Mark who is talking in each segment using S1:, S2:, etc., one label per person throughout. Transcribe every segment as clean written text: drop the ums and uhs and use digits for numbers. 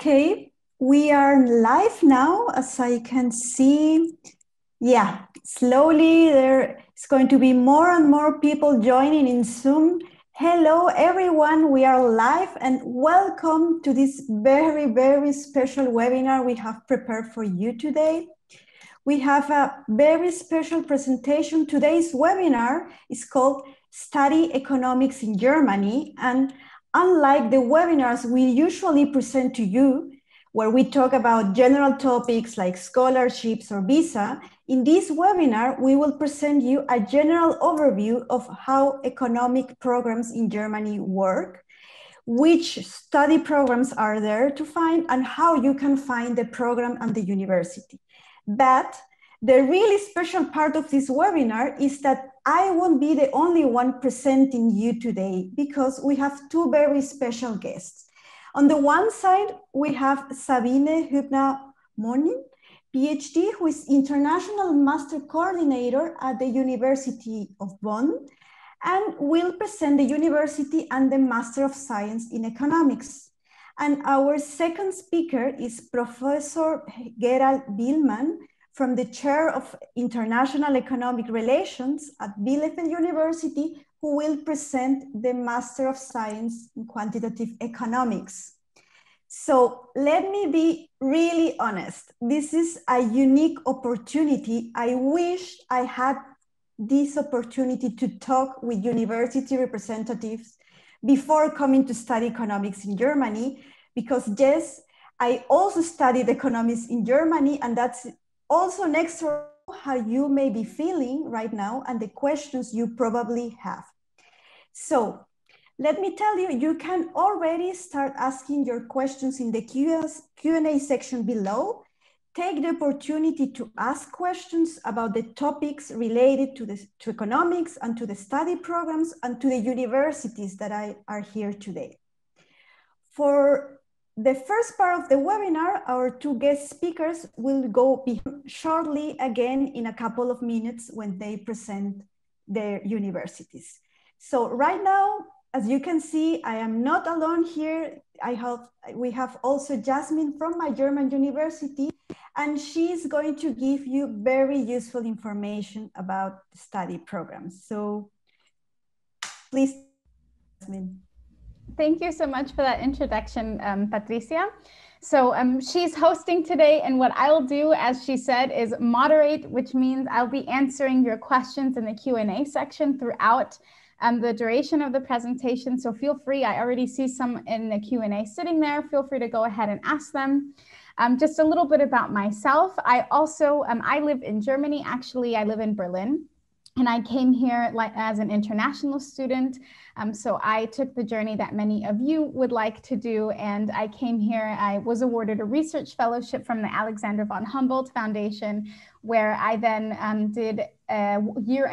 S1: Okay, we are live now, as I can see. Yeah, slowly there's going to be more and more people joining in Zoom. Hello, everyone. We are live and welcome to this very, very special webinar we have prepared for you today. We have a very special presentation. Today's webinar is called Study Economics in Germany. And unlike the webinars we usually present to you, where we talk about general topics like scholarships or visa, in this webinar, we will present you a general overview of how economic programs in Germany work, which study programs are there to find, and how you can find the program and the university. But the really special part of this webinar is that I won't be the only one presenting you today, because we have two very special guests. On the one side, we have Sabine Hübner-Monien, Ph.D., who is International Master Coordinator at the University of Bonn, and will present the university and the Master of Science in Economics. And our second speaker is Professor Gerald Bielmann, from the Chair of International Economic Relations at Bielefeld University, who will present the Master of Science in Quantitative Economics. So let me be really honest. This is a unique opportunity. I wish I had this opportunity to talk with university representatives before coming to study economics in Germany, because yes, I also studied economics in Germany, and that's also next to how you may be feeling right now and the questions you probably have. So let me tell you, you can already start asking your questions in the Q&A section below. Take the opportunity to ask questions about the topics related to economics and to the study programs and to the universities that are here today. For the first part of the webinar, our two guest speakers will go shortly again in a couple of minutes when they present their universities. So right now, as you can see, I am not alone here. We have also Jasmine from my German university, and she's going to give you very useful information about the study programs. So please, Jasmine.
S2: Thank you so much for that introduction, Patricia. So she's hosting today, and what I'll do, as she said, is moderate, which means I'll be answering your questions in the Q&A section throughout the duration of the presentation. So feel free, I already see some in the Q&A sitting there. Feel free to go ahead and ask them. Just a little bit about myself. I also, I live in Germany. Actually, I live in Berlin. And I came here as an international student. So I took the journey that many of you would like to do. And I came here, I was awarded a research fellowship from the Alexander von Humboldt Foundation, where I then did a 1.5 year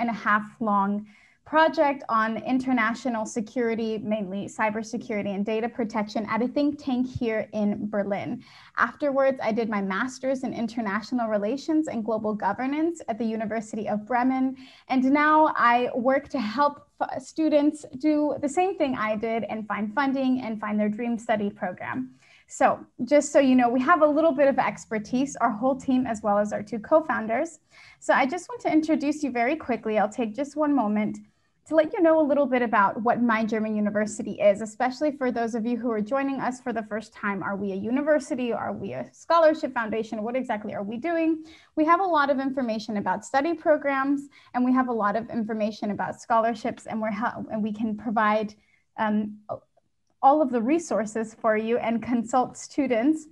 S2: long project on international security, mainly cybersecurity and data protection, at a think tank here in Berlin. Afterwards, I did my master's in international relations and global governance at the University of Bremen. And now I work to help students do the same thing I did and find funding and find their dream study program. So just so you know, we have a little bit of expertise, our whole team, as well as our two co-founders. So I just want to introduce you very quickly. I'll take just one moment to let you know a little bit about what My German University is, especially for those of you who are joining us for the first time. Are we a university? Are we a scholarship foundation? What exactly are we doing? We have a lot of information about study programs, and we have a lot of information about scholarships, and we can provide all of the resources for you and consult students.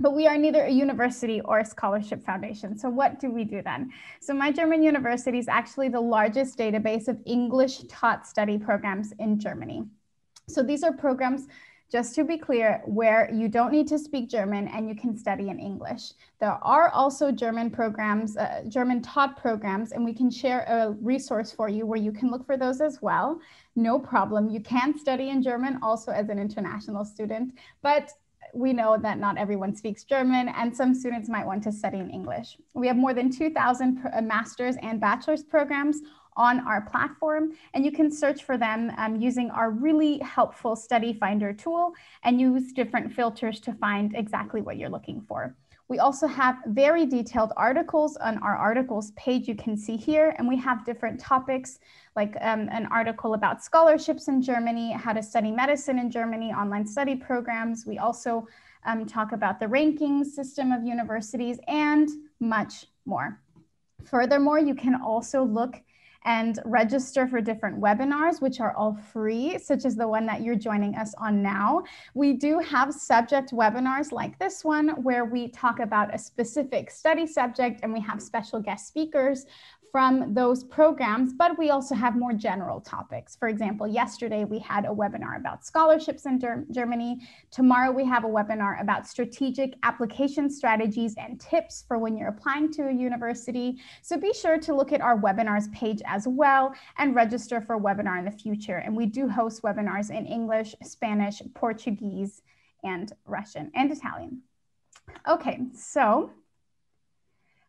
S2: But we are neither a university or a scholarship foundation. So what do we do then? So My German University is actually the largest database of English taught study programs in Germany. So these are programs, just to be clear, where you don't need to speak German and you can study in English. There are also German programs, German taught programs, and we can share a resource for you where you can look for those as well. No problem. You can study in German also as an international student, but we know that not everyone speaks German, and some students might want to study in English. We have more than 2,000 master's and bachelor's programs on our platform, and you can search for them using our really helpful study finder tool and use different filters to find exactly what you're looking for. We also have very detailed articles on our articles page you can see here, and we have different topics like an article about scholarships in Germany, how to study medicine in Germany, online study programs. We also talk about the ranking system of universities and much more. Furthermore, you can also look and register for different webinars, which are all free, such as the one that you're joining us on now. We do have subject webinars like this one, where we talk about a specific study subject and we have special guest speakers from those programs, but we also have more general topics. For example, yesterday we had a webinar about scholarships in Germany. Tomorrow we have a webinar about strategic application strategies and tips for when you're applying to a university. So be sure to look at our webinars page as well and register for a webinar in the future. And we do host webinars in English, Spanish, Portuguese, and Russian and Italian. Okay, so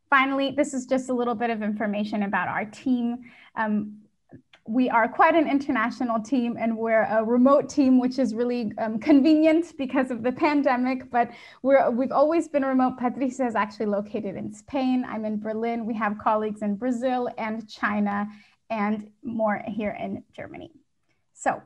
S2: finally, this is just a little bit of information about our team. We are quite an international team, and we're a remote team, which is really convenient because of the pandemic, but we've always been remote. Patricia is actually located in Spain. I'm in Berlin. We have colleagues in Brazil and China and more here in Germany. So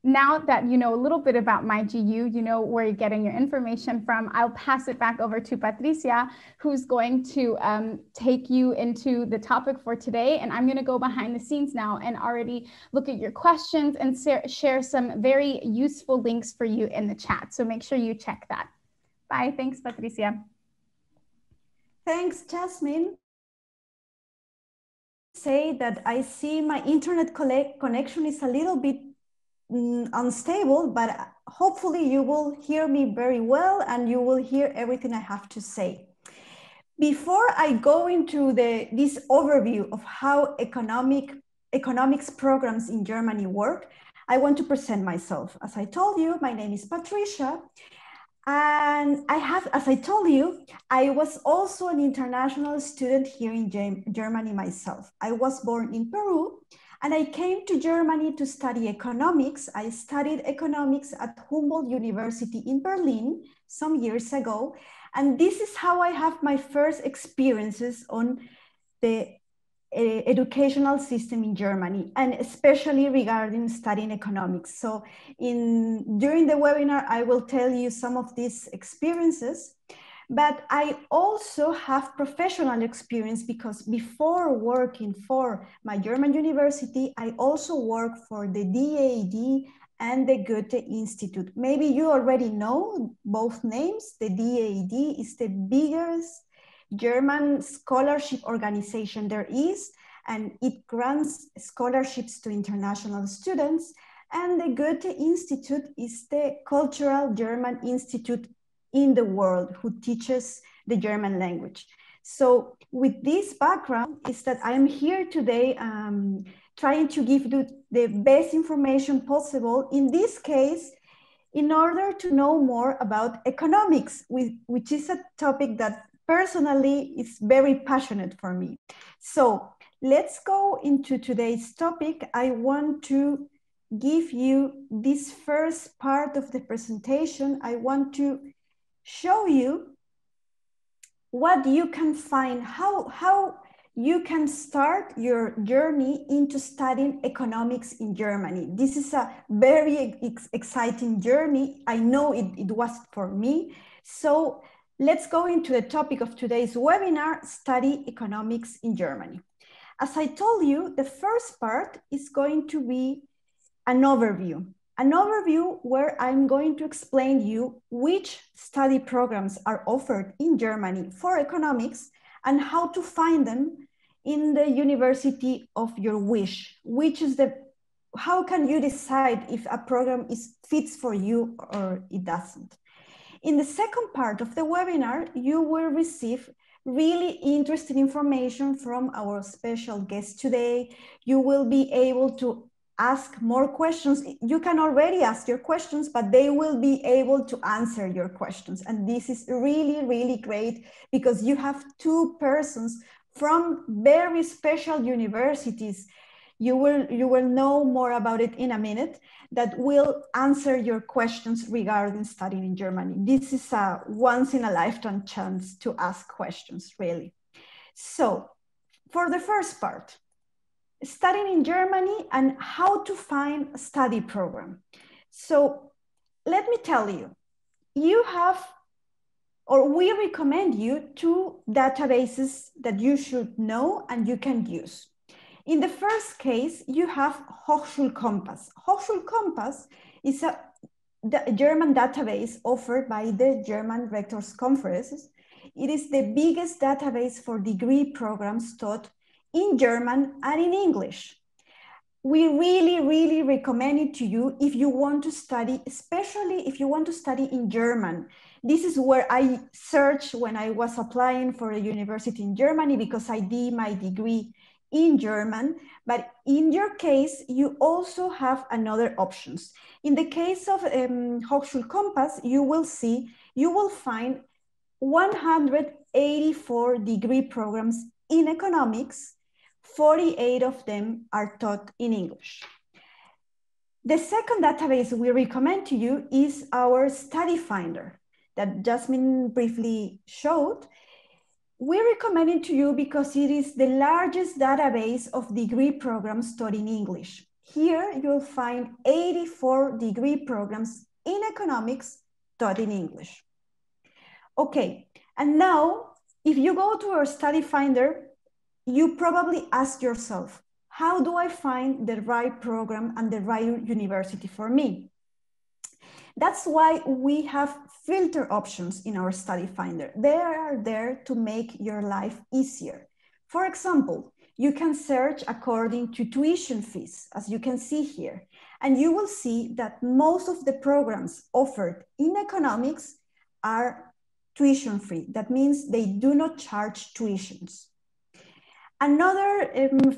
S2: now that you know a little bit about 𝘕𝑔𝑢, you know where you're getting your information from, I'll pass it back over to Patricia, who's going to take you into the topic for today. And I'm going to go behind the scenes now and already look at your questions and share some very useful links for you in the chat. So make sure you check that. Bye. Thanks, Patricia.
S1: Thanks, Jasmine. Say that I see my internet connection is a little bit unstable, but hopefully you will hear me very well and you will hear everything I have to say. Before I go into this overview of how economics programs in Germany work, I want to present myself. As I told you, my name is Patricia, and as I told you, I was also an international student here in Germany myself. I was born in Peru, and I came to Germany to study economics. I studied economics at Humboldt University in Berlin some years ago. And this is how I have my first experiences on the educational system in Germany, and especially regarding studying economics. So during the webinar, I will tell you some of these experiences. But I also have professional experience because before working for my German university, I also worked for the DAAD and the Goethe Institute. Maybe you already know both names. The DAAD is the biggest German scholarship organization there is, and it grants scholarships to international students. And the Goethe Institute is the cultural German institute in the world who teaches the German language. So with this background is that I'm here today trying to give you the best information possible, in this case, in order to know more about economics, which is a topic that personally is very passionate for me. So let's go into today's topic. I want to give you this first part of the presentation. I want to show you what you can find, how you can start your journey into studying economics in Germany. This is a very exciting journey. I know it was for me. So let's go into the topic of today's webinar, Study Economics in Germany. As I told you, the first part is going to be an overview where I'm going to explain you which study programs are offered in Germany for economics and how to find them in the university of your wish, how can you decide if a program fits for you or it doesn't. In the second part of the webinar, you will receive really interesting information from our special guest today. You will be able to ask more questions. You can already ask your questions, but they will be able to answer your questions. And this is really, really great because you have two persons from very special universities. You will know more about it in a minute, that will answer your questions regarding studying in Germany. This is a once in a lifetime chance to ask questions, really. So for the first part, studying in Germany and how to find a study program. So let me tell you, you have, or we recommend you two databases that you should know and you can use. In the first case, you have 𝘱𝘢𝘳𝘳𝘕. 𝘱𝘱𝘳𝘳𝘳 is a German database offered by the German Rectors Conferences. It is the biggest database for degree programs taught in German and in English. We really recommend it to you if you want to study, especially if you want to study in German. This is where I searched when I was applying for a university in Germany, because I did my degree in German. But in your case, you also have another options. In the case of 𝘱𝘱𝘳𝘳𝘳, you will find 184 degree programs in economics. 48 of them are taught in English. The second database we recommend to you is our study finder that Jasmine briefly showed. We recommend it to you because it is the largest database of degree programs taught in English. Here you'll find 84 degree programs in economics taught in English. Okay, and now if you go to our study finder, you probably ask yourself, how do I find the right program and the right university for me? That's why we have filter options in our study finder. They are there to make your life easier. For example, you can search according to tuition fees, as you can see here, and you will see that most of the programs offered in economics are tuition free. That means they do not charge tuitions. Another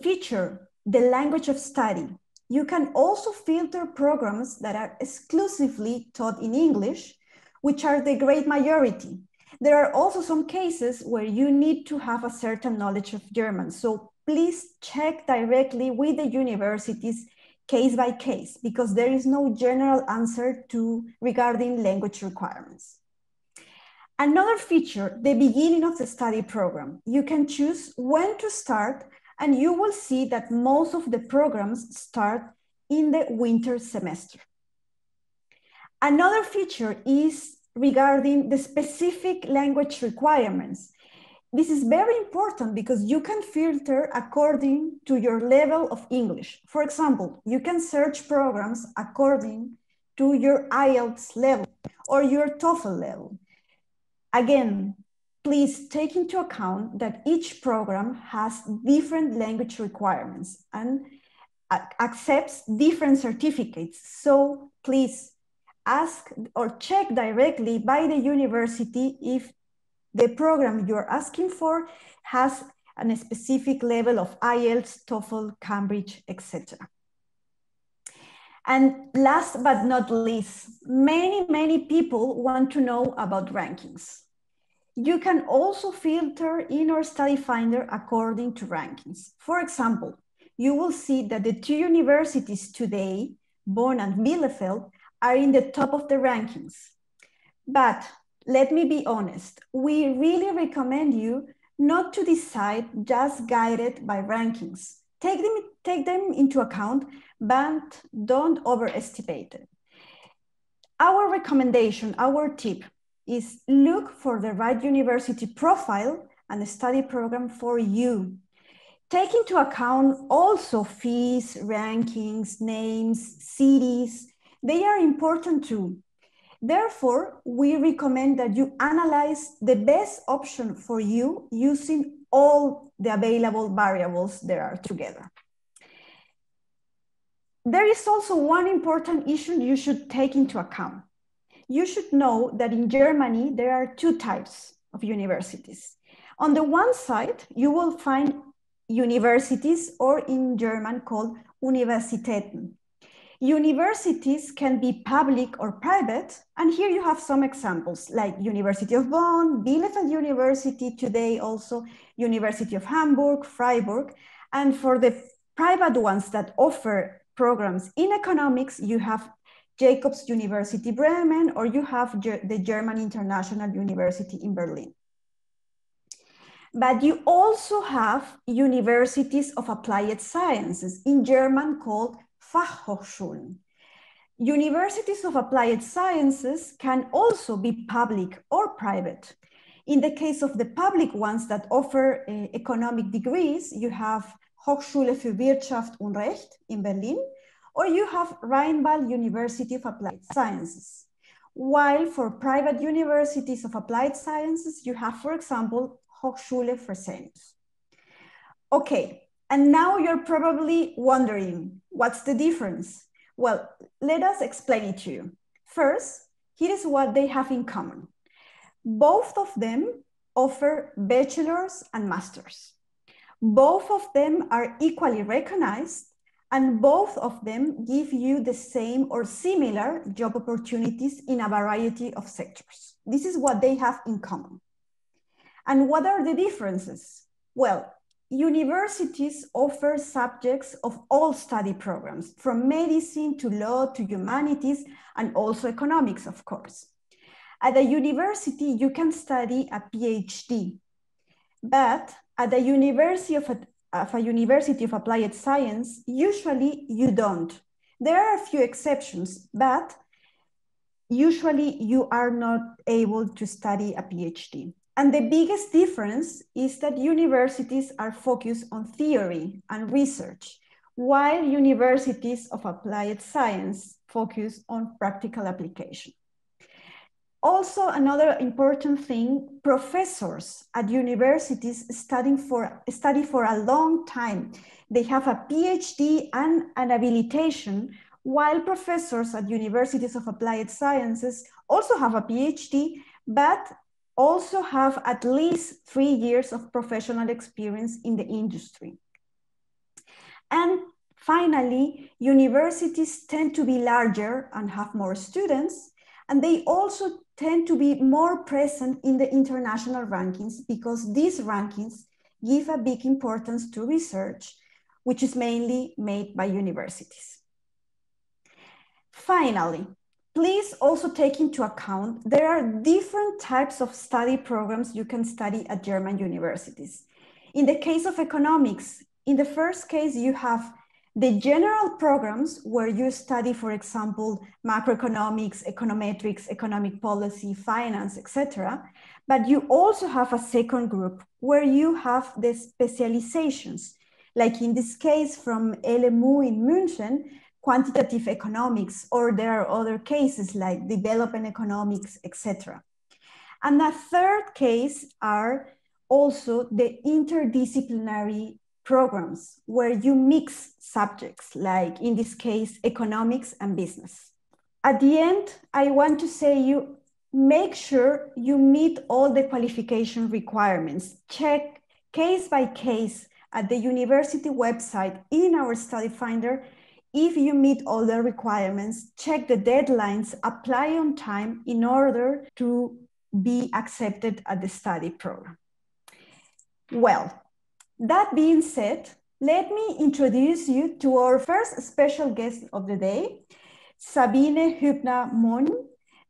S1: feature, the language of study. You can also filter programs that are exclusively taught in English, which are the great majority. There are also some cases where you need to have a certain knowledge of German. So please check directly with the universities case by case, because there is no general answer regarding language requirements. Another feature, the beginning of the study program. You can choose when to start, and you will see that most of the programs start in the winter semester. Another feature is regarding the specific language requirements. This is very important because you can filter according to your level of English. For example, you can search programs according to your IELTS level or your TOEFL level. Again, please take into account that each program has different language requirements and accepts different certificates. So please ask or check directly by the university if the program you're asking for has a specific level of IELTS, TOEFL, Cambridge, etc. And last but not least, many people want to know about rankings. You can also filter in our study finder according to rankings. For example, you will see that the two universities today, Bonn and Bielefeld, are in the top of the rankings. But let me be honest, we really recommend you not to decide just guided by rankings. Take them into account, but don't overestimate it. Our recommendation, our tip is look for the right university profile and the study program for you. Take into account also fees, rankings, names, cities. They are important too. Therefore, we recommend that you analyze the best option for you using all the available variables there are together. There is also one important issue you should take into account. You should know that in Germany, there are two types of universities. On the one side, you will find universities, or in German called Universitäten. Universities can be public or private, and here you have some examples like University of Bonn, Bielefeld University, today also University of Hamburg, Freiburg, and for the private ones that offer programs in economics, you have Jacobs University Bremen, or you have the German International University in Berlin. But you also have universities of applied sciences, in German called Fachhochschulen. Universities of applied sciences can also be public or private. In the case of the public ones that offer economic degrees, you have Hochschule für Wirtschaft und Recht in Berlin, or you have Rheinbald University of Applied Sciences. While for private universities of applied sciences, you have, for example, Hochschule Fresenius. Okay, and now you're probably wondering, what's the difference? Well, let us explain it to you. First, here is what they have in common. Both of them offer bachelors and masters. Both of them are equally recognized, and both of them give you the same or similar job opportunities in a variety of sectors. This is what they have in common. And what are the differences? Well, universities offer subjects of all study programs, from medicine to law to humanities, and also economics, of course. At a university, you can study a PhD, but at a university of applied science, usually you don't. There are a few exceptions, but usually you are not able to study a PhD. And the biggest difference is that universities are focused on theory and research, while universities of applied science focus on practical application. Also, another important thing, professors at universities study for a long time. They have a PhD and an habilitation, while professors at universities of applied sciences also have a PhD, but also have at least 3 years of professional experience in the industry. And finally, universities tend to be larger and have more students, and they also tend to be more present in the international rankings, because these rankings give a big importance to research, which is mainly made by universities. Finally, please also take into account there are different types of study programs you can study at German universities. In the case of economics, in the first case, you have the general programs where you study, for example, macroeconomics, econometrics, economic policy, finance, etc. But you also have a second group where you have the specializations, like in this case from LMU in München, quantitative economics, or there are other cases like development economics, etc. And a third case are also the interdisciplinary programs where you mix subjects, like in this case, economics and business. At the end, I want to say make sure you meet all the qualification requirements. Check case by case at the university website in our study finder. If you meet all the requirements, check the deadlines, apply on time in order to be accepted at the study program. Well, that being said, let me introduce you to our first special guest of the day, Sabine Hübner-Monien,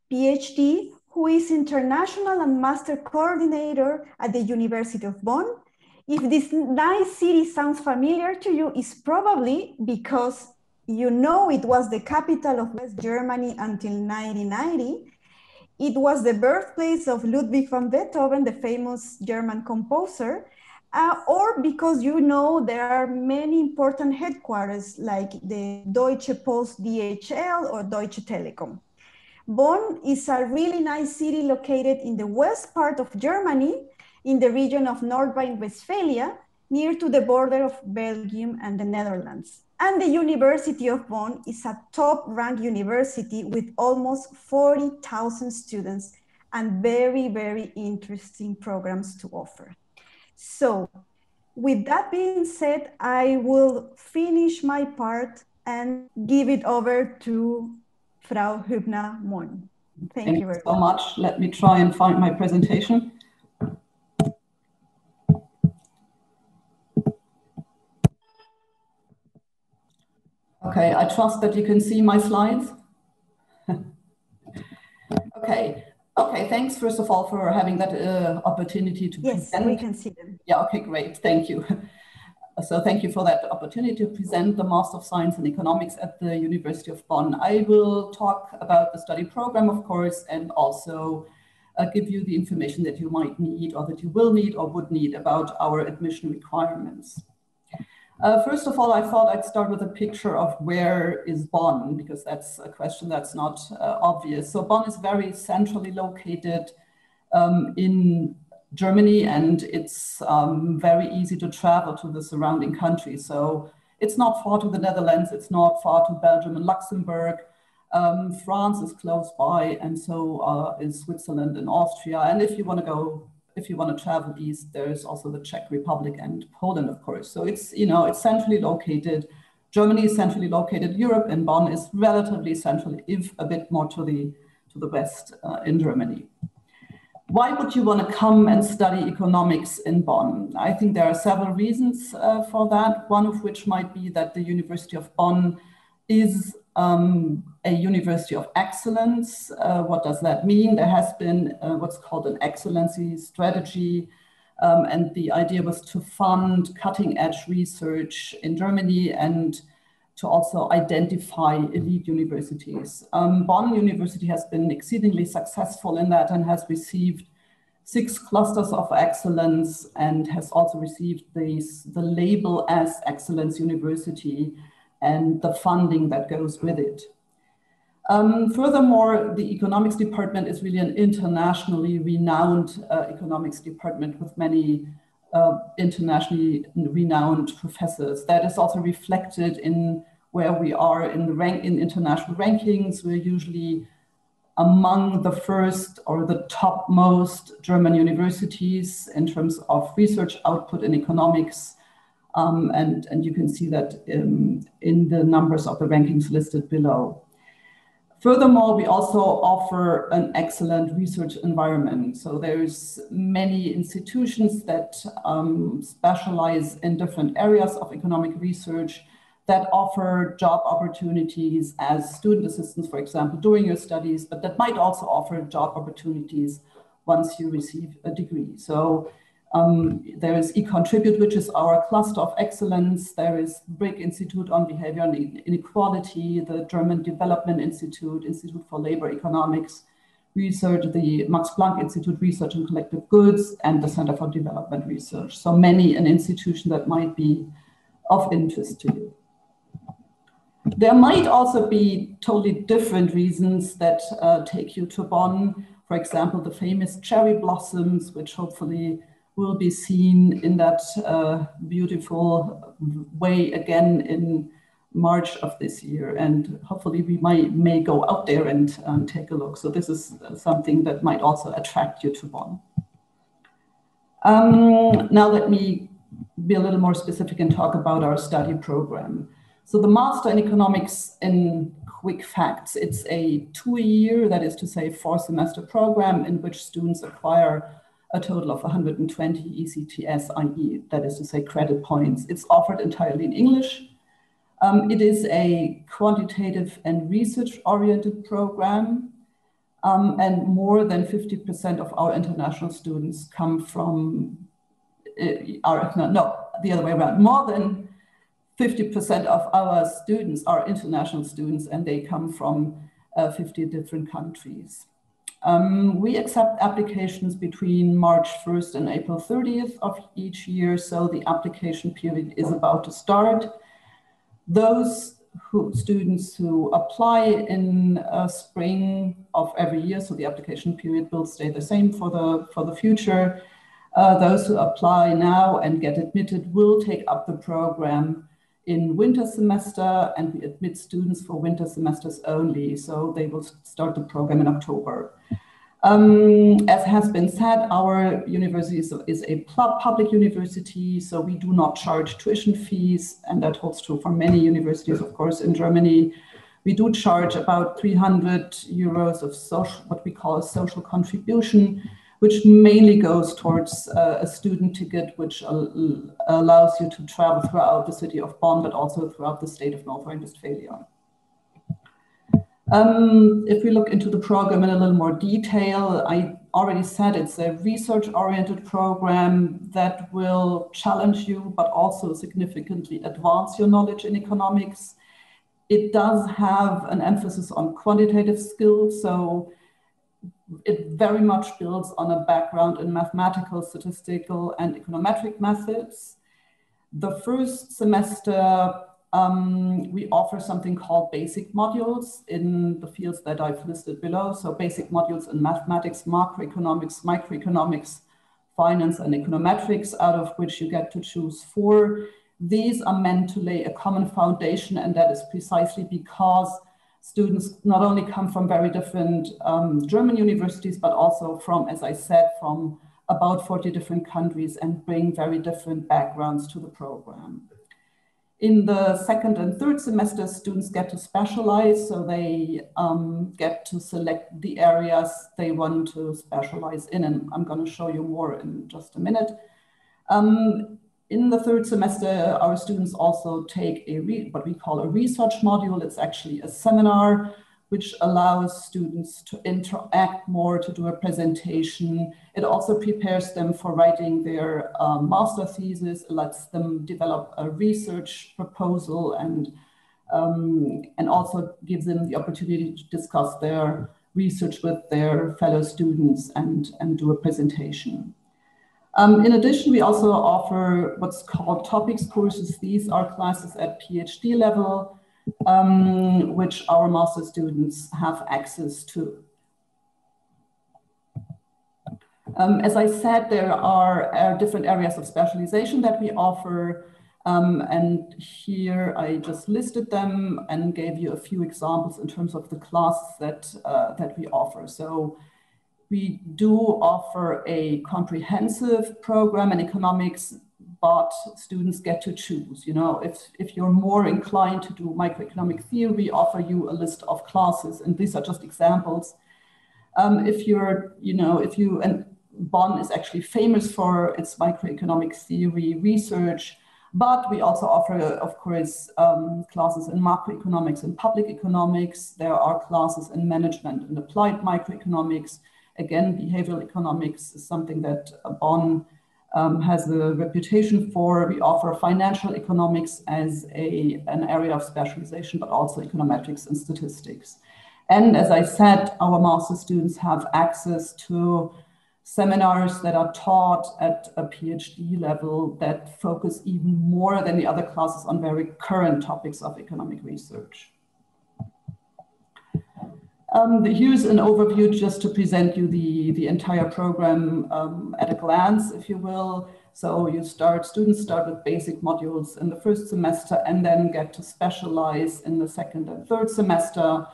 S1: Ph.D., who is International and Master Coordinator at the University of Bonn. If this nice city sounds familiar to you, it's probably because you know it was the capital of West Germany until 1990. It was the birthplace of Ludwig van Beethoven, the famous German composer, or because you know there are many important headquarters like the Deutsche Post DHL or Deutsche Telekom. Bonn is a really nice city located in the west part of Germany, in the region of North Rhine-Westphalia, near to the border of Belgium and the Netherlands. And the University of Bonn is a top-ranked university with almost 40,000 students and very, very interesting programs to offer. So with that being said, I will finish my part and give it over to Frau Hübner-Monien. Thank you very
S3: so much. Let me try and find my presentation. Okay, I trust that you can see my slides. Okay, thanks first of all for having that opportunity to present.
S1: Yes, we can see them.
S3: Yeah, okay, great, thank you. So thank you for that opportunity to present the Master of Science in Economics at the University of Bonn. I will talk about the study program, of course, and also give you the information that you might need or that you will need or would need about our admission requirements. First of all, I thought I'd start with a picture of where is Bonn, because that's a question that's not obvious. So Bonn is very centrally located in Germany, and it's very easy to travel to the surrounding countries. So it's not far to the Netherlands, it's not far to Belgium and Luxembourg. France is close by, and so is Switzerland and Austria. And if you want to travel east, there is also the Czech Republic and Poland, of course. So it's, it's centrally located. Germany is centrally located. Europe and Bonn is relatively central, if a bit more to the west in Germany. Why would you want to come and study economics in Bonn? I think there are several reasons for that. One of which might be that the University of Bonn is a university of excellence. What does that mean? There has been what's called an excellency strategy, and the idea was to fund cutting-edge research in Germany and to also identify elite universities. Bonn University has been exceedingly successful in that and has received 6 clusters of excellence and has also received the label as Excellence University and the funding that goes with it. Furthermore, the economics department is really an internationally renowned economics department with many internationally renowned professors. That is also reflected in where we are in international rankings. We're usually among the first or the topmost German universities in terms of research output in economics. And you can see that in the numbers of the rankings listed below. Furthermore, we also offer an excellent research environment. So there's many institutions that specialize in different areas of economic research that offer job opportunities as student assistants, for example, during your studies, but that might also offer job opportunities once you receive a degree. So there is eContribute, which is our cluster of excellence. There is BRIC Institute on Behavior and Inequality, the German Development Institute, Institute for Labor Economics Research, the Max Planck Institute Research in Collective Goods, and the Center for Development Research. So many an institution that might be of interest to you. There might also be totally different reasons that take you to Bonn. For example, the famous cherry blossoms, which hopefully will be seen in that beautiful way again in March of this year. And hopefully we may go out there and take a look. So this is something that might also attract you to Bonn. Now let me be a little more specific and talk about our study program. So the Master in Economics in quick facts, it's a 2-year, that is to say 4-semester program in which students acquire a total of 120 ECTS, i.e., that is to say credit points. It's offered entirely in English. It is a quantitative and research-oriented program, and more than 50% of our international students come from, the other way around, more than 50% of our students are international students, and they come from 50 different countries. We accept applications between March 1st and April 30th of each year, so the application period is about to start. Those students who apply in spring of every year, so the application period will stay the same for the future. Those who apply now and get admitted will take up the program in winter semester, and we admit students for winter semesters only, so they will start the program in October. As has been said, our university is a public university, so we do not charge tuition fees, and that holds true for many universities, of course, in Germany. We do charge about 300 euros of what we call a social contribution, which mainly goes towards a student ticket, which allows you to travel throughout the city of Bonn, but also throughout the state of North Rhine-Westphalia. If we look into the program in a little more detail, I already said it's a research-oriented program that will challenge you, but also significantly advance your knowledge in economics. It does have an emphasis on quantitative skills, so it very much builds on a background in mathematical, statistical, and econometric methods. The first semester, we offer something called basic modules in the fields that I've listed below. So basic modules in mathematics, macroeconomics, microeconomics, finance, and econometrics, out of which you get to choose 4. These are meant to lay a common foundation, and that is precisely because students not only come from very different German universities, but also from, as I said, from about 40 different countries and bring very different backgrounds to the program. In the second and third semester, students get to specialize, so they get to select the areas they want to specialize in, and I'm going to show you more in just a minute. In the third semester, our students also take what we call a research module. It's actually a seminar which allows students to interact more, to do a presentation. It also prepares them for writing their master thesis. It lets them develop a research proposal and also gives them the opportunity to discuss their research with their fellow students and do a presentation. In addition, we also offer what's called topics courses. These are classes at PhD level, which our master students have access to. As I said, there are different areas of specialization that we offer, and here I just listed them and gave you a few examples in terms of the classes that we offer. So we do offer a comprehensive program in economics, but students get to choose. You know, if you're more inclined to do microeconomic theory, we offer you a list of classes, and these are just examples. And Bonn is actually famous for its microeconomic theory research, but we also offer, of course, classes in macroeconomics and public economics. There are classes in management and applied microeconomics. Again, behavioral economics is something that Bonn has a reputation for. We offer financial economics as an area of specialization, but also econometrics and statistics. And as I said, our master students have access to seminars that are taught at a PhD level that focus even more than the other classes on very current topics of economic research. Here's an overview just to present you the entire program at a glance, if you will. So students start with basic modules in the first semester and then get to specialize in the second and third semester.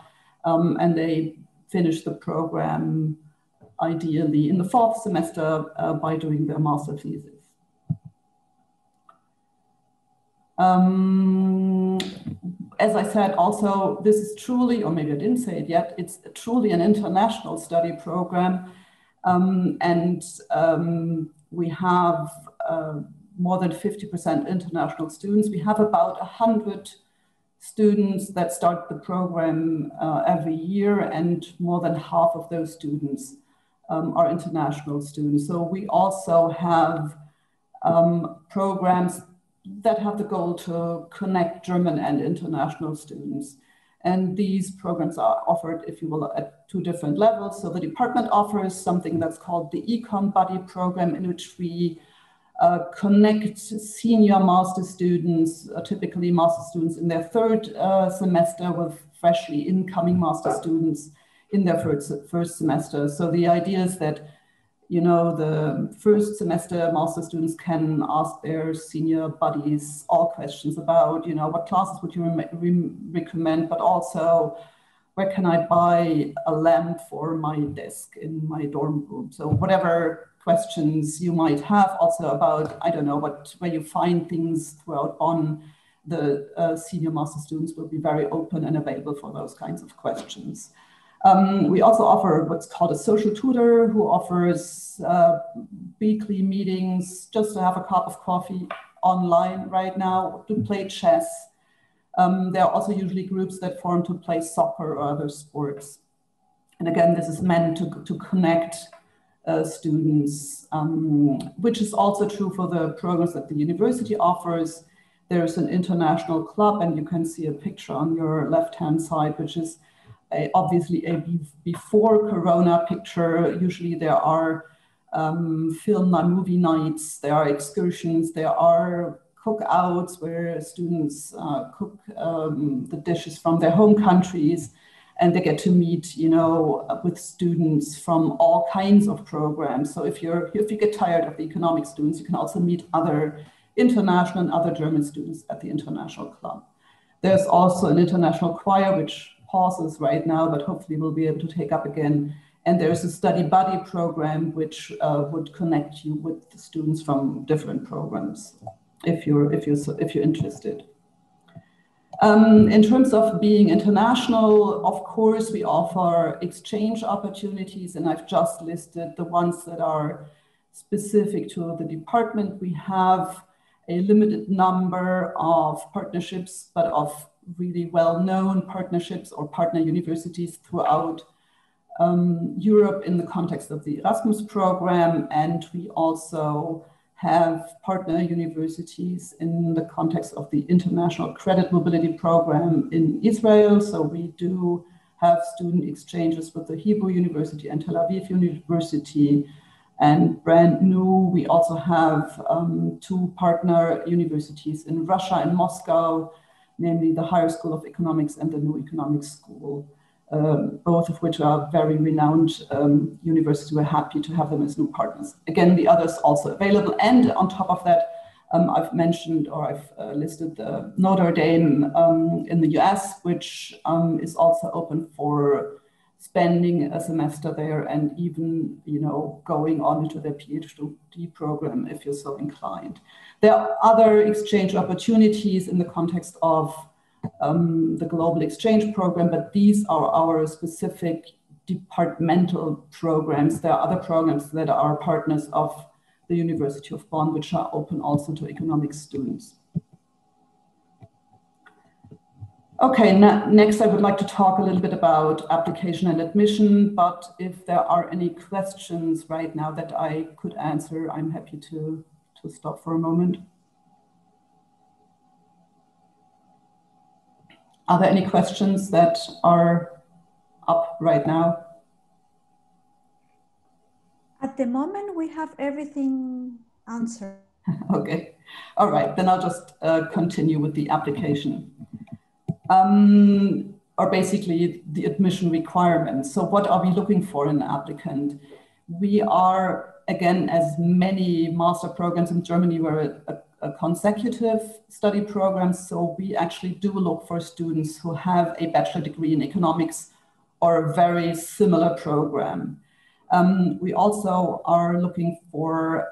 S3: And they finish the program ideally in the fourth semester by doing their master thesis. As I said, also, this is truly, or maybe I didn't say it yet, it's truly an international study program. We have more than 50% international students. We have about 100 students that start the program every year, and more than half of those students are international students. So we also have programs that have the goal to connect German and international students. And these programs are offered, if you will, at 2 different levels. So the department offers something that's called the 𝘱𝘢𝘓𝑒𝑑𝑒 program, in which we connect senior master students, typically master students in their 3rd semester, with freshly incoming master students in their first semester. So the idea is that, you know, the first semester master students can ask their senior buddies all questions about, you know, what classes would you recommend, but also where can I buy a lamp for my desk in my dorm room? So whatever questions you might have also about, I don't know, where you find things throughout Bonn, the senior master students will be very open and available for those kinds of questions. We also offer what's called a social tutor who offers weekly meetings just to have a cup of coffee online right now, to play chess. There are also usually groups that form to play soccer or other sports. And again, this is meant to connect students, which is also true for the programs that the university offers. There's an international club, and you can see a picture on your left-hand side, which is obviously a before Corona picture. Usually there are film and movie nights, there are excursions, there are cookouts where students cook the dishes from their home countries, and they get to meet, you know, with students from all kinds of programs. So if you get tired of the economic students, you can also meet other international and other German students at the international club. There's also an international choir, which pauses right now, but hopefully we'll be able to take up again. And there's a study buddy program, which would connect you with the students from different programs, if you're interested. In terms of being international, of course, we offer exchange opportunities, and I've just listed the ones that are specific to the department. We have a limited number of partnerships, but of really well-known partnerships or partner universities throughout Europe in the context of the Erasmus program. And we also have partner universities in the context of the International Credit Mobility Program in Israel. So we do have student exchanges with the Hebrew University and Tel Aviv University. And brand new, we also have two partner universities in Russia and Moscow, namely the Higher School of Economics and the New Economics School, both of which are very renowned universities. We're happy to have them as new partners. Again, the others also available. And on top of that, I've mentioned, or I've listed the Notre Dame in the US, which is also open for spending a semester there and even, you know, going on into their PhD program if you're so inclined. There are other exchange opportunities in the context of the Global Exchange Program, but these are our specific departmental programs. There are other programs that are partners of the University of Bonn, which are open also to economics students. Okay, next I would like to talk a little bit about application and admission, but if there are any questions right now that I could answer, I'm happy to stop for a moment. Are there any questions that are up right now?
S1: At the moment, we have everything answered.
S3: Okay, all right, then I'll just continue with the application. Or basically the admission requirements. So what are we looking for in an applicant? We are, again, as many master programs in Germany, we're a consecutive study program. So we actually do look for students who have a bachelor degree in economics or a very similar program. We also are looking for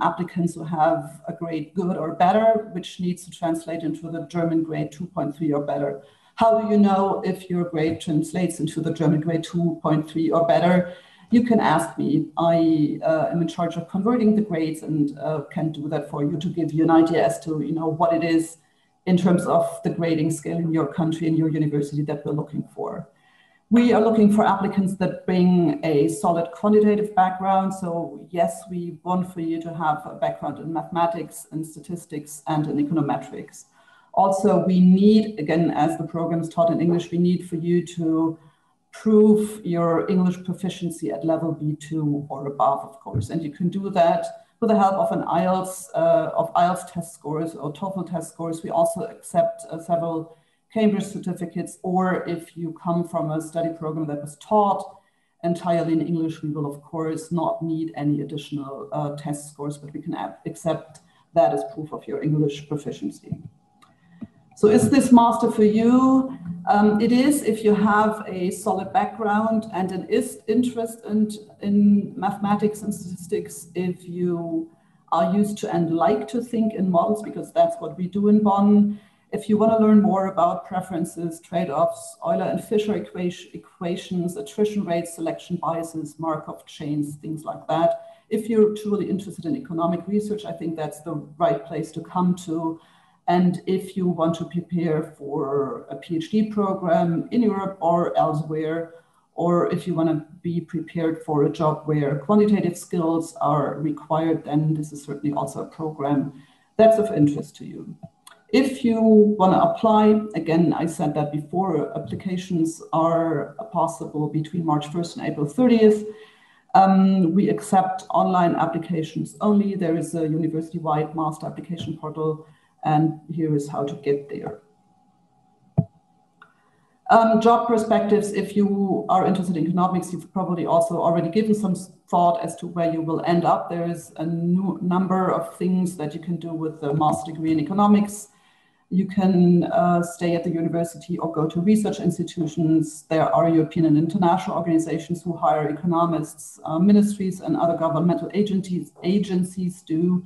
S3: applicants who have a grade good or better, which needs to translate into the German grade 2.3 or better. How do you know if your grade translates into the German grade 2.3 or better? You can ask me. I am in charge of converting the grades and can do that for you to give you an idea as to, you know, what it is in terms of the grading scale in your country and your university that we're looking for. We are looking for applicants that bring a solid quantitative background. So yes, we want for you to have a background in mathematics and statistics and in econometrics. Also, we need, again, as the program is taught in English, we need for you to prove your English proficiency at level B2 or above, of course. And you can do that with the help of an IELTS test scores or TOEFL test scores. We also accept several Cambridge certificates, or if you come from a study program that was taught entirely in English, we will of course not need any additional test scores, but we can accept that as proof of your English proficiency. So is this master for you? It is if you have a solid background and an interest in mathematics and statistics, if you are used to and like to think in models, because that's what we do in Bonn. If you want to learn more about preferences, trade-offs, Euler and Fisher equations, attrition rates, selection biases, Markov chains, things like that. If you're truly interested in economic research, I think that's the right place to come to. And if you want to prepare for a PhD program in Europe or elsewhere, or if you want to be prepared for a job where quantitative skills are required, then this is certainly also a program that's of interest to you. If you want to apply, again, I said that before, applications are possible between March 1st and April 30th. We accept online applications only. There is a university-wide master application portal, and here is how to get there. Job perspectives, if you are interested in economics, you've probably also already given some thought as to where you will end up. There is a number of things that you can do with the master degree in economics. You can stay at the university or go to research institutions. There are European and international organizations who hire economists. Ministries and other governmental agencies do.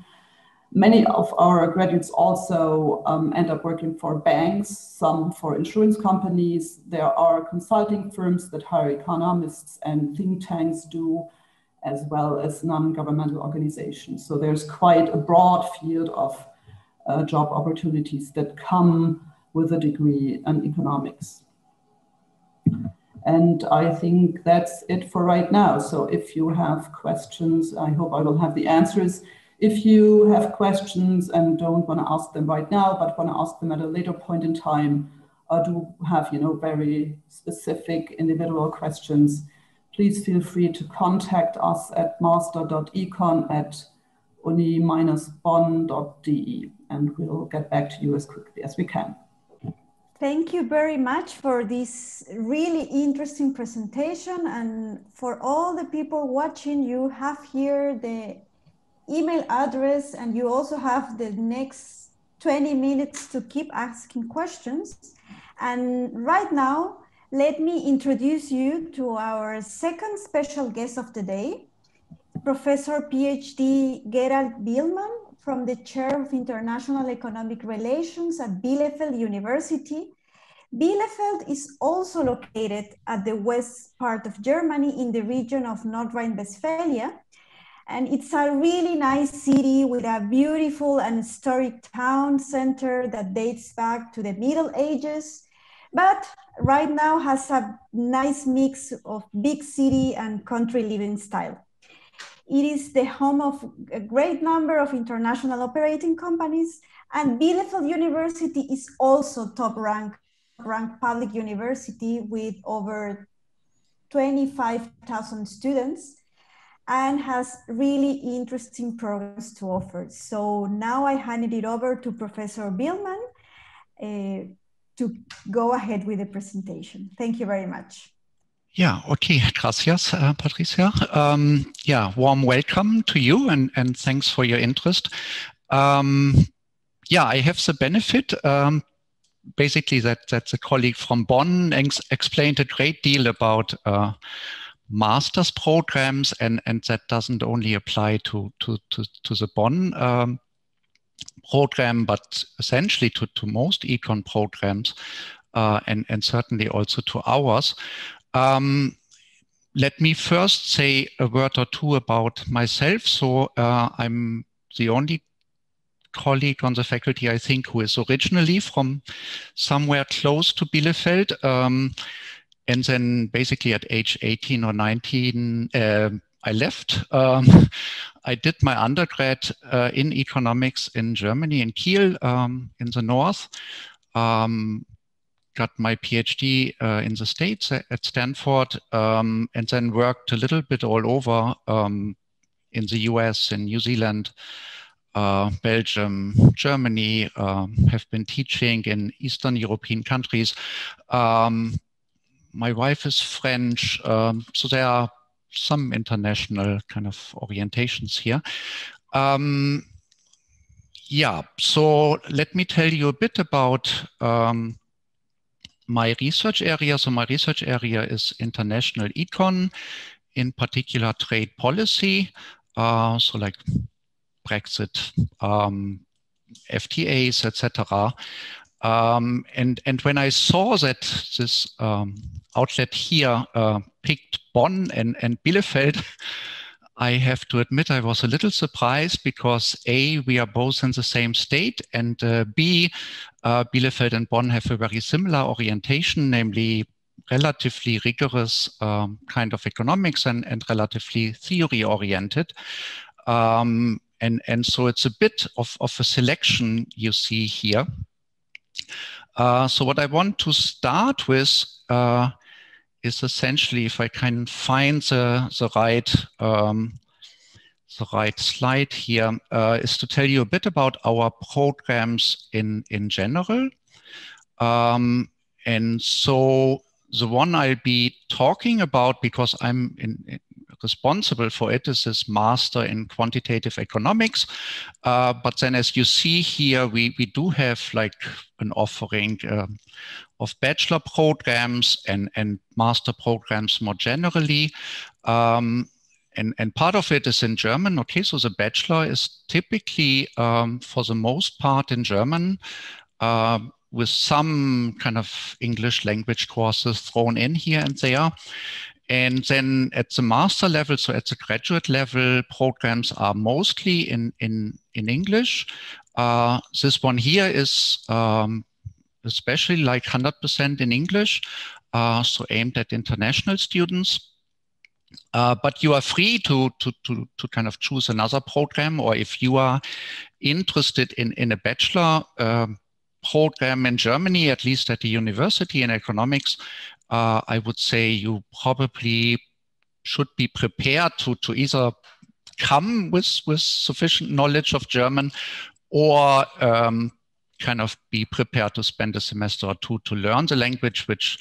S3: Many of our graduates also end up working for banks, some for insurance companies. There are consulting firms that hire economists, and think tanks do, as well as non-governmental organizations. So there's quite a broad field of job opportunities that come with a degree in economics. And I think that's it for right now. So if you have questions, I hope I will have the answers. If you have questions and don't want to ask them right now, but want to ask them at a later point in time, or do have, very specific individual questions, please feel free to contact us at master.econ@uni-bonn.de, and we'll get back to you as quickly as we can.
S1: Thank you very much for this really interesting presentation. And for all the people watching, you have here the email address, and you also have the next 20 minutes to keep asking questions. And right now, let me introduce you to our second special guest of the day, Professor Ph.D. Gerald Bielmann, from the Chair of International Economic Relations at Bielefeld University. Bielefeld is also located at the west part of Germany in the region of North Rhine-Westphalia. And it's a really nice city with a beautiful and historic town center that dates back to the Middle Ages, but right now has a nice mix of big city and country living style. It is the home of a great number of international operating companies, and Bielefeld University is also top-ranked public university with over 25,000 students, and has really interesting programs to offer. So now I handed it over to Professor Bielmann to go ahead with the presentation. Thank you very much.
S4: Yeah, okay, gracias, Patricia. Warm welcome to you, and thanks for your interest. I have the benefit, basically that a colleague from Bonn explained a great deal about master's programs, and that doesn't only apply to the Bonn program, but essentially to most econ programs, and certainly also to ours. Let me first say a word or two about myself. So I'm the only colleague on the faculty, I think, who is originally from somewhere close to Bielefeld. And then basically at age 18 or 19, I left. I did my undergrad in economics in Germany, in Kiel, in the north. Got my PhD in the States at Stanford, and then worked a little bit all over in the US, in New Zealand, Belgium, Germany, have been teaching in Eastern European countries. My wife is French, so there are some international kind of orientations here. Yeah, so let me tell you a bit about my research area. So my research area is international econ, in particular trade policy, so like Brexit, FTAs, etc. And when I saw that this outlet here picked Bonn and Bielefeld, I have to admit I was a little surprised because A, we are both in the same state, and B, Bielefeld and Bonn have a very similar orientation, namely relatively rigorous kind of economics and relatively theory-oriented. And so it's a bit of a selection you see here. So what I want to start with is essentially, if I can find the right slide here, is to tell you a bit about our programs in general. And so the one I'll be talking about, because I'm responsible for it, is this Master in Quantitative Economics. But then as you see here, we do have like an offering of bachelor programs and master programs more generally. And part of it is in German. Okay, so the bachelor is typically, for the most part, in German, with some kind of English language courses thrown in here and there. And then at the master level, so at the graduate level, programs are mostly in English. This one here is especially like 100% in English, so aimed at international students. But you are free to kind of choose another program, or if you are interested in a bachelor program in Germany, at least at the university in economics, I would say you probably should be prepared to either come with sufficient knowledge of German, or kind of be prepared to spend a semester or two to learn the language, which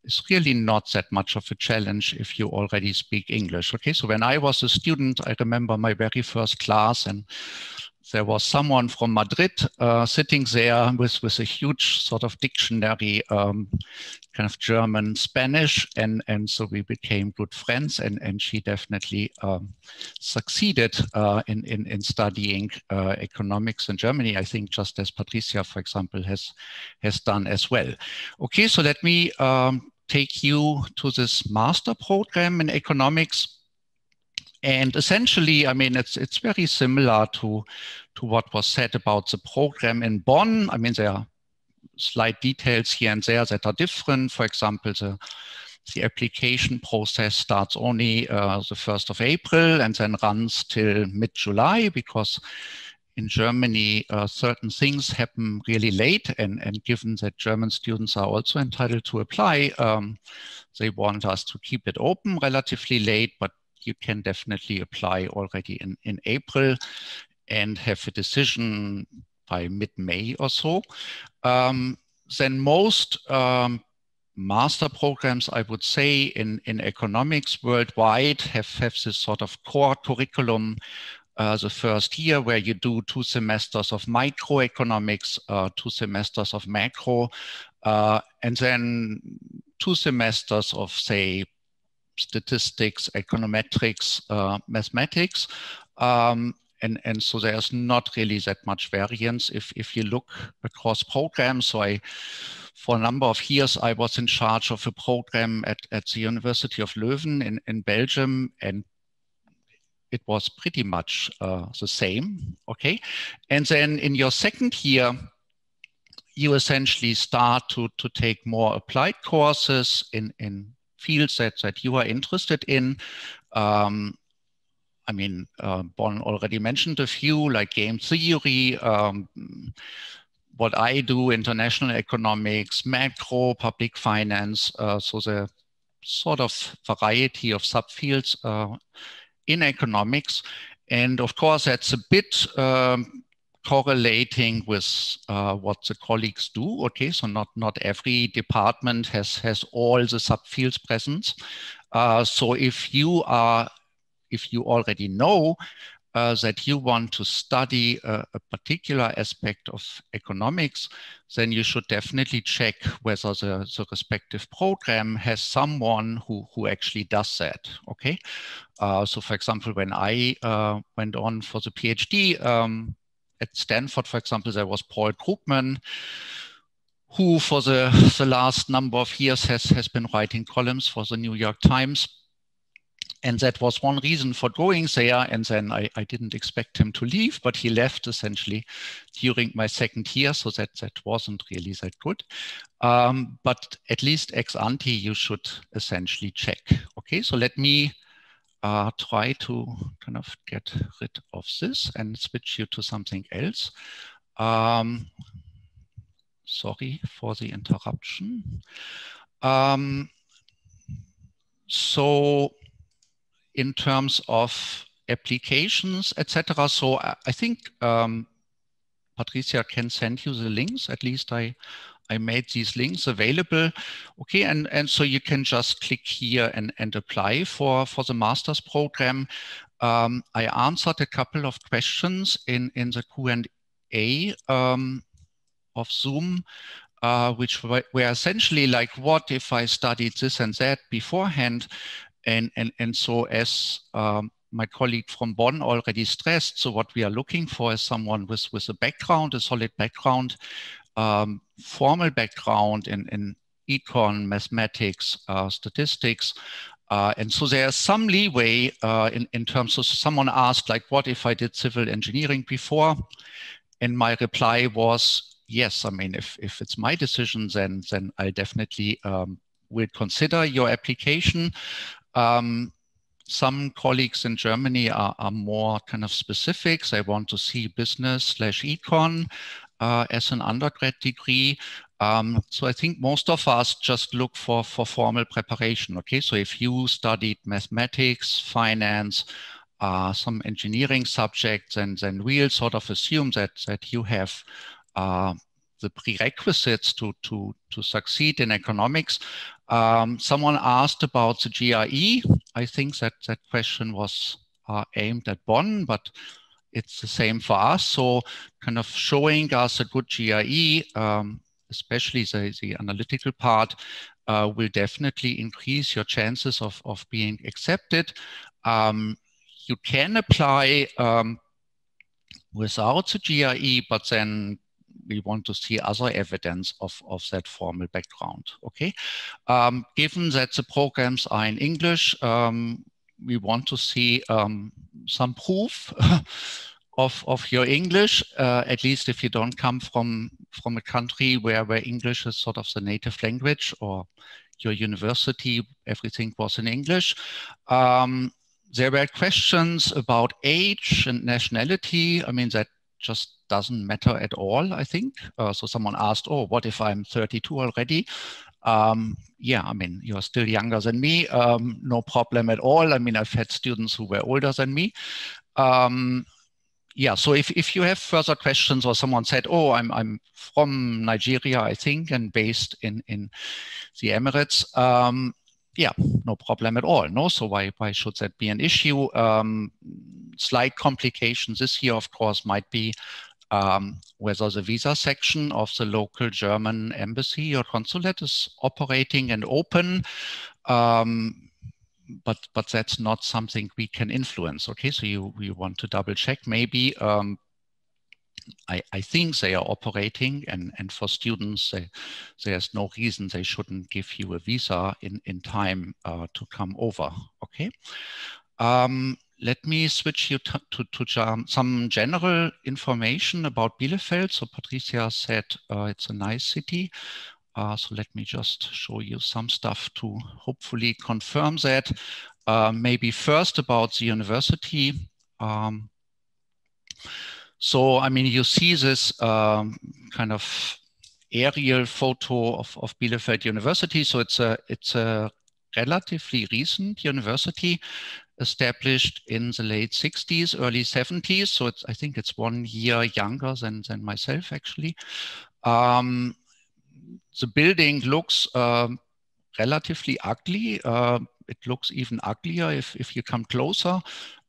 S4: is really not that much of a challenge if you already speak English. Okay, so when I was a student, I remember my very first class, and there was someone from Madrid sitting there with a huge sort of dictionary, kind of German, Spanish, and so we became good friends, and she definitely succeeded in studying economics in Germany, I think, just as Patricia, for example, has done as well. Okay, so let me take you to this master program in economics. And essentially, I mean, it's very similar to what was said about the program in Bonn. I mean, there are slight details here and there that are different. For example, the application process starts only the 1st of April and then runs till mid-July, because in Germany, certain things happen really late, and given that German students are also entitled to apply, they want us to keep it open relatively late, but you can definitely apply already in April and have a decision by mid-May or so. Then most master programs, I would say, in economics worldwide have this sort of core curriculum the first year, where you do 2 semesters of microeconomics, 2 semesters of macro, and then 2 semesters of, say, statistics, econometrics, mathematics. And so there's not really that much variance if you look across programs. So for a number of years, I was in charge of a program at the University of Leuven in Belgium, and it was pretty much the same, okay? And then in your second year, you essentially start to take more applied courses in fields that you are interested in. I mean, Bonn already mentioned a few, like game theory, what I do, international economics, macro, public finance, so the sort of variety of subfields in economics. And of course, that's a bit correlating with what the colleagues do. Okay, so not every department has all the subfields present. So if you already know that you want to study a particular aspect of economics, then you should definitely check whether the respective program has someone who actually does that, okay? So for example, when I went on for the PhD at Stanford, for example, there was Paul Krugman, who for the last number of years has been writing columns for the New York Times. And that was one reason for going there. And then I didn't expect him to leave, but he left essentially during my second year. So that wasn't really that good. But at least ex ante, you should essentially check. Okay, so let me try to kind of get rid of this and switch you to something else. Sorry for the interruption. So in terms of applications, etc. So I think Patricia can send you the links. At least I made these links available. Okay, and so you can just click here and apply for the master's program. I answered a couple of questions in the Q&A of Zoom, which were essentially like, what if I studied this and that beforehand? And so as my colleague from Bonn already stressed, so what we are looking for is someone with a background, a solid background, formal background in econ, mathematics, statistics. And so there's some leeway in terms of someone asked, like, what if I did civil engineering before? And my reply was, yes, I mean, if it's my decision, then I definitely will consider your application. Some colleagues in Germany are more kind of specific. They want to see business/econ as an undergrad degree. So I think most of us just look for formal preparation. Okay, so if you studied mathematics, finance, some engineering subjects, and then we'll sort of assume that you have the prerequisites to succeed in economics. Someone asked about the GRE. I think that question was aimed at Bonn, but it's the same for us. So kind of showing us a good GRE, especially the analytical part, will definitely increase your chances of being accepted. You can apply without the GRE, but then we want to see other evidence of that formal background, okay? Given that the programs are in English, we want to see some proof of your English, at least if you don't come from a country where English is sort of the native language, or your university, everything was in English. There were questions about age and nationality. I mean, that just doesn't matter at all, I think. So someone asked, oh, what if I'm 32 already? Yeah, I mean, you're still younger than me. No problem at all. I mean, I've had students who were older than me. Yeah, so if you have further questions, or someone said, oh, I'm from Nigeria, I think, and based in the Emirates, yeah, no problem at all. No, so why should that be an issue? Slight complications this year, of course, might be whether the visa section of the local German embassy or consulate is operating and open. But that's not something we can influence. Okay, so you want to double check. Maybe I think they are operating, and for students, there's no reason they shouldn't give you a visa in time to come over. Okay. Let me switch you to some general information about Bielefeld. So Patricia said it's a nice city. So let me just show you some stuff to hopefully confirm that. Maybe first about the university. So, I mean, you see this kind of aerial photo of Bielefeld University. So it's a relatively recent university, established in the late 60s, early 70s. So I think it's 1 year younger than myself, actually. The building looks relatively ugly. It looks even uglier if you come closer.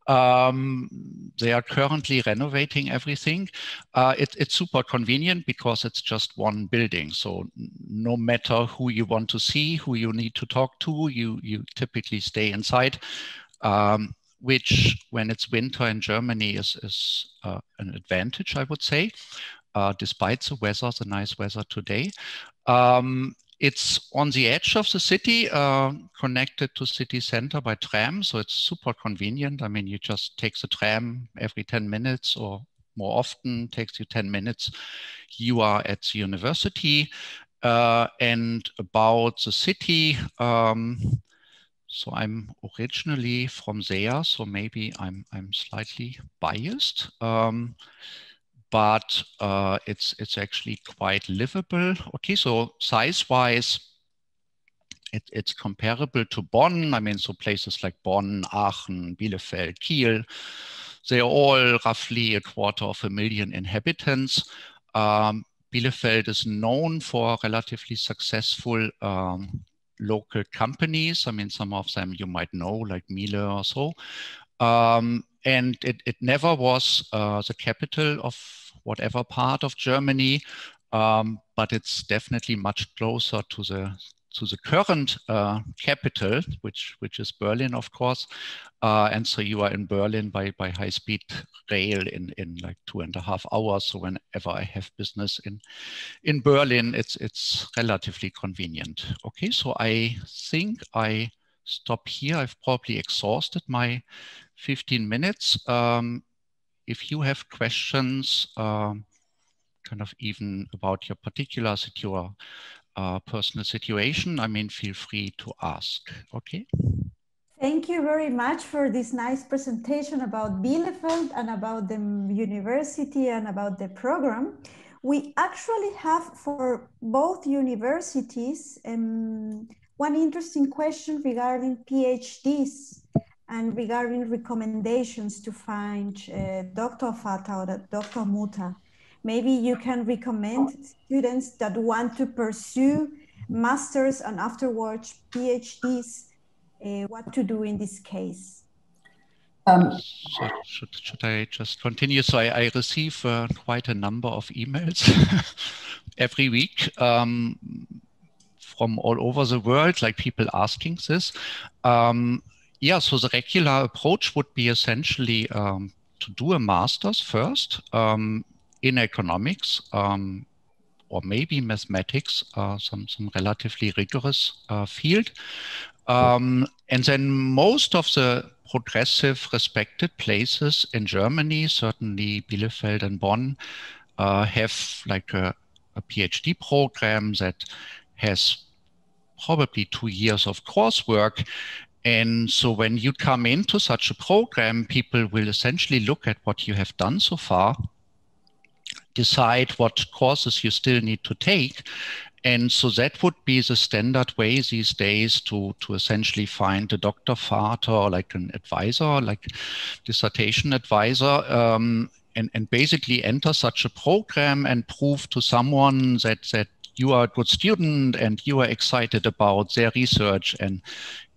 S4: They are currently renovating everything. It's super convenient because it's just one building. So no matter who you want to see, who you need to talk to, you typically stay inside, which when it's winter in Germany is an advantage, I would say, despite the weather, the nice weather today. It's on the edge of the city, connected to city center by tram. So it's super convenient. I mean, you just take the tram every 10 minutes or more often, takes you 10 minutes. You are at the university. And about the city, so I'm originally from there, so maybe I'm slightly biased. But it's actually quite livable. Okay, so size-wise, it's comparable to Bonn. I mean, so places like Bonn, Aachen, Bielefeld, Kiel, they're all roughly 250,000 inhabitants. Bielefeld is known for relatively successful local companies. I mean, some of them you might know, like Miele or so. And it never was the capital of whatever part of Germany, but it's definitely much closer to the current capital, which is Berlin, of course. And so you are in Berlin by high-speed rail in like 2.5 hours. So whenever I have business in Berlin, it's relatively convenient. Okay, so I think I stop here. I've probably exhausted my 15 minutes. If you have questions, kind of even about your particular personal situation, I mean, feel free to ask, okay?
S1: Thank you very much for this nice presentation about Bielefeld and about the university and about the program. We actually have for both universities one interesting question regarding PhDs and regarding recommendations to find 𝘱𝘀𝑉𝑎𝑡ℎ or 𝘱𝘀𝑉𝑎𝑡ℎ. Maybe you can recommend students that want to pursue masters and afterwards PhDs, what to do in this case.
S4: So should I just continue? So I receive quite a number of emails every week from all over the world, like people asking this. Yeah, so the regular approach would be essentially to do a master's first in economics or maybe mathematics, some relatively rigorous field. And then most of the progressive respected places in Germany, certainly Bielefeld and Bonn, have like a PhD program that has probably 2 years of coursework. And so when you come into such a program, people will essentially look at what you have done so far, decide what courses you still need to take. And so that would be the standard way these days to essentially find a 𝘱𝘀𝑉𝑎𝑡ℎ or like an advisor, like dissertation advisor, and basically enter such a program and prove to someone that you are a good student and you are excited about their research. And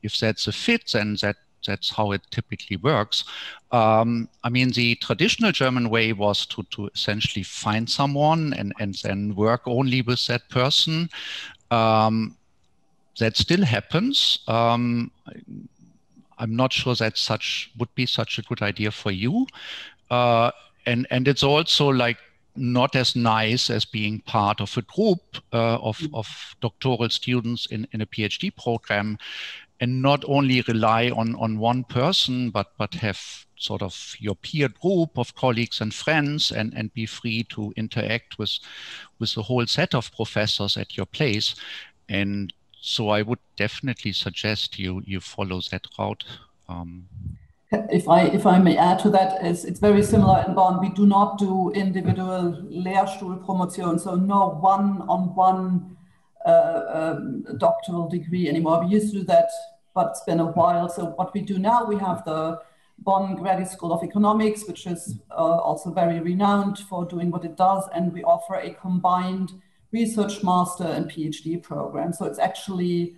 S4: if that's a fit, then that's how it typically works. I mean, the traditional German way was to essentially find someone and then work only with that person. That still happens. I'm not sure that would be such a good idea for you. And it's also like not as nice as being part of a group of doctoral students in a PhD program, and not only rely on one person, but have sort of your peer group of colleagues and friends and be free to interact with the whole set of professors at your place. And so I would definitely suggest you follow that route.
S3: If I may add to that, it's very similar in Bonn. We do not do individual Lehrstuhlpromotion, so no one-on-one doctoral degree anymore. We used to do that, but it's been a while. So what we do now, we have the Bonn Graduate School of Economics, which is also very renowned for doing what it does, and we offer a combined research master and PhD program. So it's actually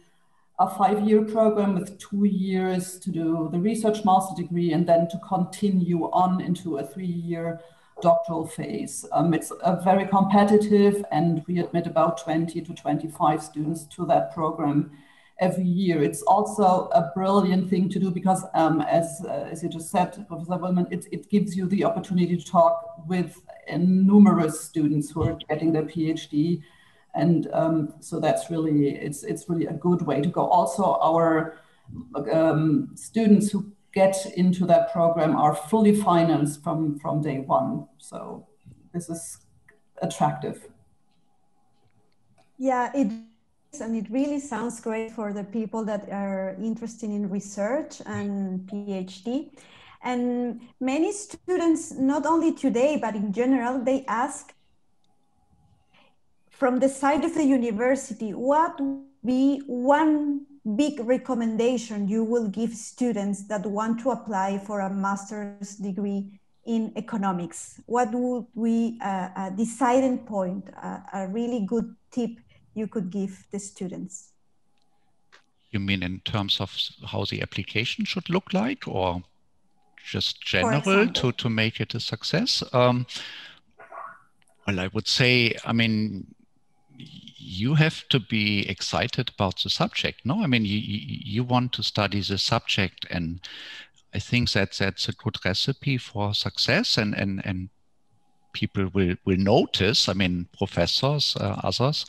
S3: a 5-year program with 2 years to do the research master degree and then to continue on into a 3-year doctoral phase. It's very competitive, and we admit about 20 to 25 students to that program every year. It's also a brilliant thing to do because, as you just said, Professor Wollmann, it gives you the opportunity to talk with numerous students who are getting their PhD. And so that's really, it's really a good way to go. Also, our students who get into that program are fully financed from day one. So this is attractive.
S1: Yeah, it is, and it really sounds great for the people that are interested in research and PhD. And many students, not only today, but in general, they ask, from the side of the university, what would be one big recommendation you will give students that want to apply for a master's degree in economics? What would be a deciding point, a really good tip you could give the students?
S4: You mean in terms of how the application should look like, or just general to make it a success? Well, I would say, I mean, you have to be excited about the subject, no? I mean, you want to study the subject, and I think that's a good recipe for success, and people will notice, I mean, professors, others,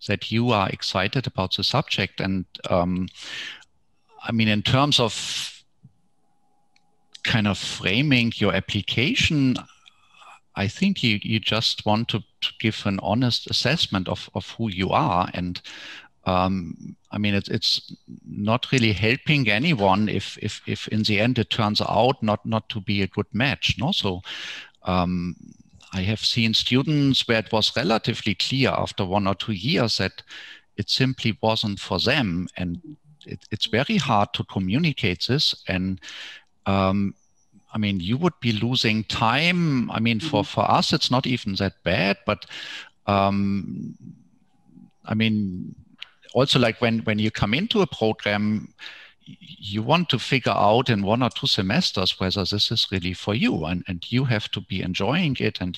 S4: that you are excited about the subject. And I mean, in terms of kind of framing your application, I think you just want to give an honest assessment of who you are. And I mean, it's not really helping anyone if in the end it turns out not to be a good match, no? So I have seen students where it was relatively clear after 1 or 2 years that it simply wasn't for them. And it's very hard to communicate this. And I mean, you would be losing time. I mean, for us, it's not even that bad, but I mean, also like when you come into a program, you want to figure out in 1 or 2 semesters whether this is really for you, and you have to be enjoying it, and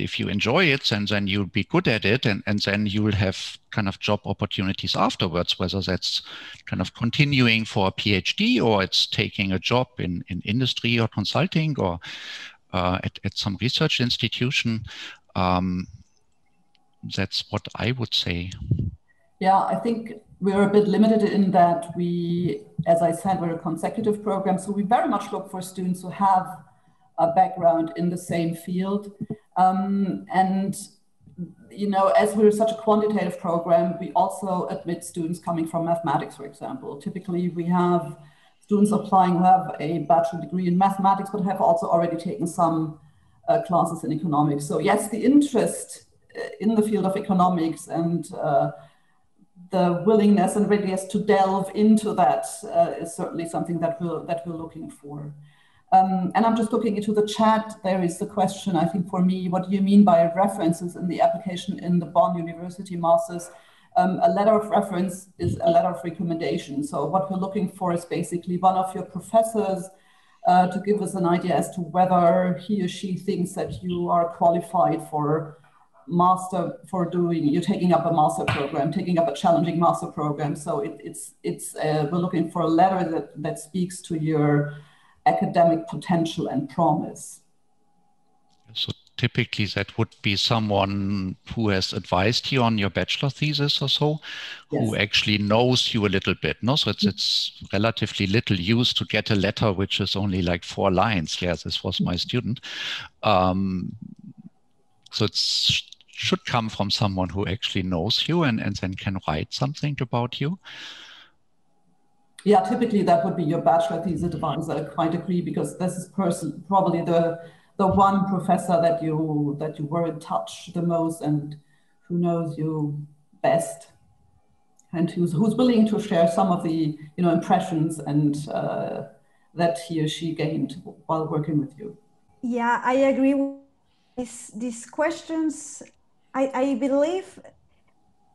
S4: if you enjoy it, then you'll be good at it, and then you will have kind of job opportunities afterwards, whether that's kind of continuing for a PhD, or it's taking a job in industry or consulting, or at some research institution. That's what I would say.
S3: Yeah, I think we're a bit limited in that we, as I said, we're a consecutive program. So we very much look for students who have a background in the same field. And, you know, as we're such a quantitative program, we also admit students coming from mathematics, for example. Typically, we have students applying who have a bachelor degree in mathematics, but have also already taken some classes in economics. So yes, the interest in the field of economics and the willingness and readiness to delve into that is certainly something that we're looking for. And I'm just looking into the chat. There is the question, I think, for me, what do you mean by references in the application in the Bonn University Masters? A letter of reference is a letter of recommendation. So what we're looking for is basically one of your professors to give us an idea as to whether he or she thinks that you are qualified for you're taking up a master program, taking up a challenging master program. So we're looking for a letter that speaks to your academic potential and promise.
S4: So typically that would be someone who has advised you on your bachelor thesis or so, yes, who actually knows you a little bit, no? So it's relatively little use to get a letter which is only like 4 lines. Yeah, this was my student. So it should come from someone who actually knows you and then can write something about you.
S3: Yeah, typically that would be your bachelor thesis advisor. I quite agree, because this is probably the one professor that you were in touch the most and who knows you best, and who's willing to share some of the impressions and that he or she gained while working with you.
S1: Yeah, I agree with these questions. I believe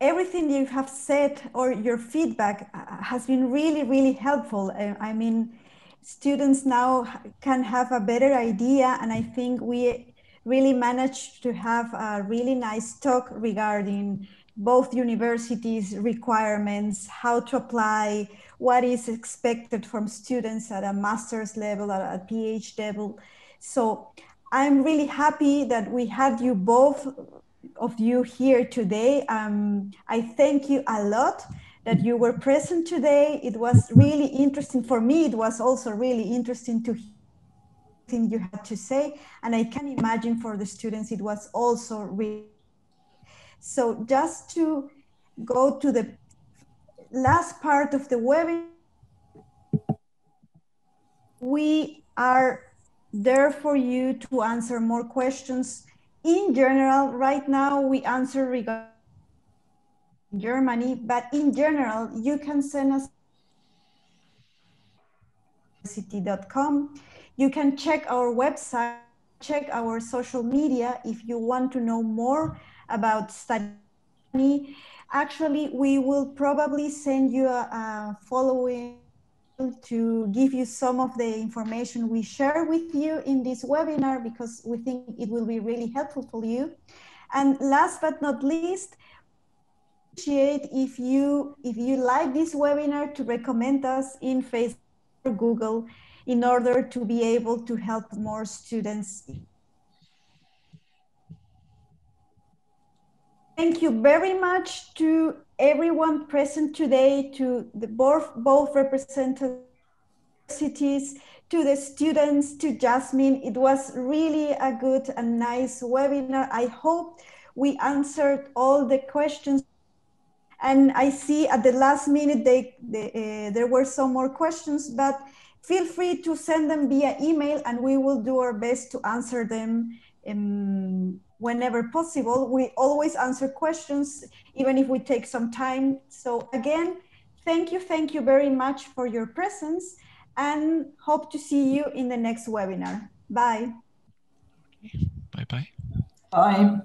S1: everything you have said or your feedback has been really, really helpful. I mean, students now can have a better idea, and I think we really managed to have a really nice talk regarding both universities' requirements, how to apply, what is expected from students at a master's level, at a PhD level. So I'm really happy that we had you both of you here today. I thank you a lot that you were present today. It was really interesting for me. It was also really interesting to hear everything you had to say. And I can imagine for the students, it was also really. So just to go to the last part of the webinar, we are there for you to answer more questions. In general, right now we answer regarding Germany, but in general, you can send us @𝘱𝘢𝘪𝘺. You can check our website, check our social media if you want to know more about studying. Actually, we will probably send you a following to give you some of the information we share with you in this webinar, because we think it will be really helpful for you. And last but not least, appreciate if you like this webinar to recommend us in Facebook or Google in order to be able to help more students. Thank you very much to everyone present today, to the both representatives, to the students, to Jasmine. It was really a good and nice webinar. I hope we answered all the questions. And I see at the last minute there were some more questions, but feel free to send them via email and we will do our best to answer them whenever possible. We always answer questions, even if we take some time. So again, thank you very much for your presence, and hope to see you in the next webinar. Bye.
S4: Bye-bye.
S3: Bye.